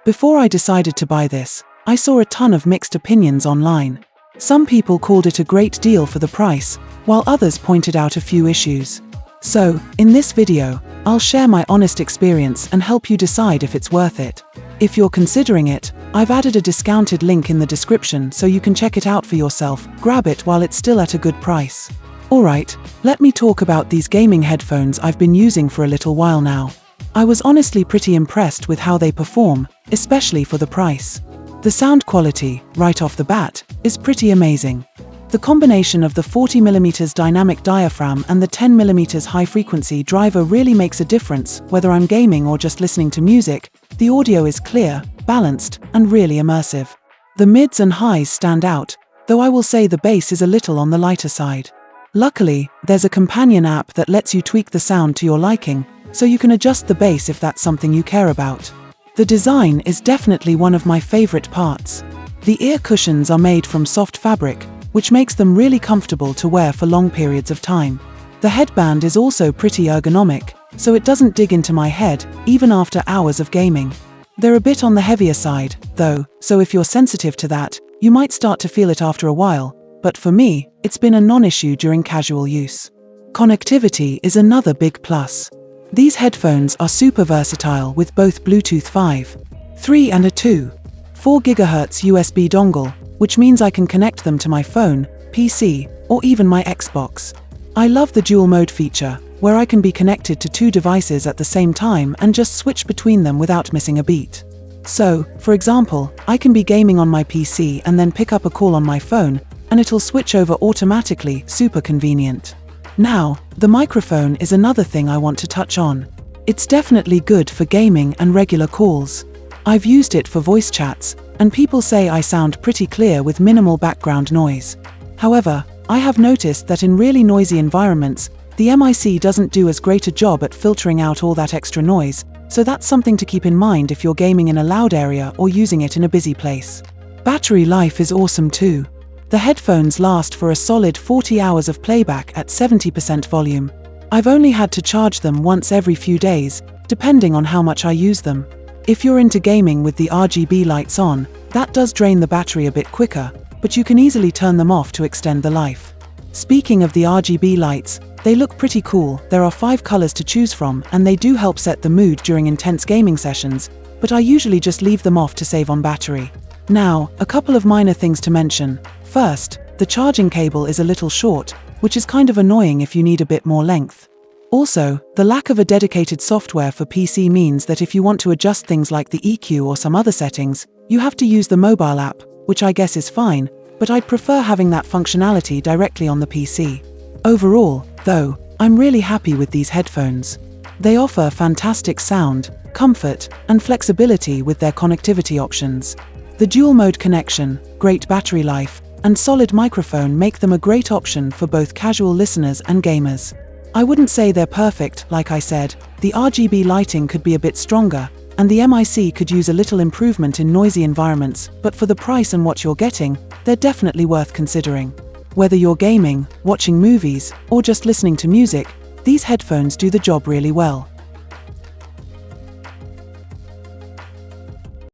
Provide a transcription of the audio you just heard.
Before I decided to buy this, I saw a ton of mixed opinions online. Some people called it a great deal for the price, while others pointed out a few issues. So, in this video, I'll share my honest experience and help you decide if it's worth it. If you're considering it, I've added a discounted link in the description so you can check it out for yourself. Grab it while it's still at a good price. Alright, let me talk about these gaming headphones I've been using for a little while now. I was honestly pretty impressed with how they perform, especially for the price. The sound quality, right off the bat, is pretty amazing. The combination of the 40mm dynamic diaphragm and the 10mm high-frequency driver really makes a difference. Whether I'm gaming or just listening to music, the audio is clear, balanced, and really immersive. The mids and highs stand out, though I will say the bass is a little on the lighter side. Luckily, there's a companion app that lets you tweak the sound to your liking, so you can adjust the bass if that's something you care about. The design is definitely one of my favorite parts. The ear cushions are made from soft fabric, which makes them really comfortable to wear for long periods of time. The headband is also pretty ergonomic, so it doesn't dig into my head, even after hours of gaming. They're a bit on the heavier side, though, so if you're sensitive to that, you might start to feel it after a while, but for me, it's been a non-issue during casual use. Connectivity is another big plus. These headphones are super versatile with both Bluetooth 5.3 and a 2.4 GHz USB dongle, which means I can connect them to my phone, PC, or even my Xbox. I love the dual mode feature, where I can be connected to two devices at the same time and just switch between them without missing a beat. So, for example, I can be gaming on my PC and then pick up a call on my phone, and it'll switch over automatically. Super convenient. Now, the microphone is another thing I want to touch on. It's definitely good for gaming and regular calls. I've used it for voice chats, and people say I sound pretty clear with minimal background noise. However, I have noticed that in really noisy environments, the mic doesn't do as great a job at filtering out all that extra noise, so that's something to keep in mind if you're gaming in a loud area or using it in a busy place. Battery life is awesome too. The headphones last for a solid 40 hours of playback at 70% volume. I've only had to charge them once every few days, depending on how much I use them. If you're into gaming with the RGB lights on, that does drain the battery a bit quicker, but you can easily turn them off to extend the life. Speaking of the RGB lights, they look pretty cool. There are 5 colors to choose from, and they do help set the mood during intense gaming sessions, but I usually just leave them off to save on battery. Now, a couple of minor things to mention. First, the charging cable is a little short, which is kind of annoying if you need a bit more length. Also, the lack of a dedicated software for PC means that if you want to adjust things like the EQ or some other settings, you have to use the mobile app, which I guess is fine, but I'd prefer having that functionality directly on the PC. Overall, though, I'm really happy with these headphones. They offer fantastic sound, comfort, and flexibility with their connectivity options. The dual mode connection, great battery life, and solid microphone make them a great option for both casual listeners and gamers. I wouldn't say they're perfect, like I said. The RGB lighting could be a bit stronger, and the mic could use a little improvement in noisy environments, but for the price and what you're getting, they're definitely worth considering. Whether you're gaming, watching movies, or just listening to music, these headphones do the job really well.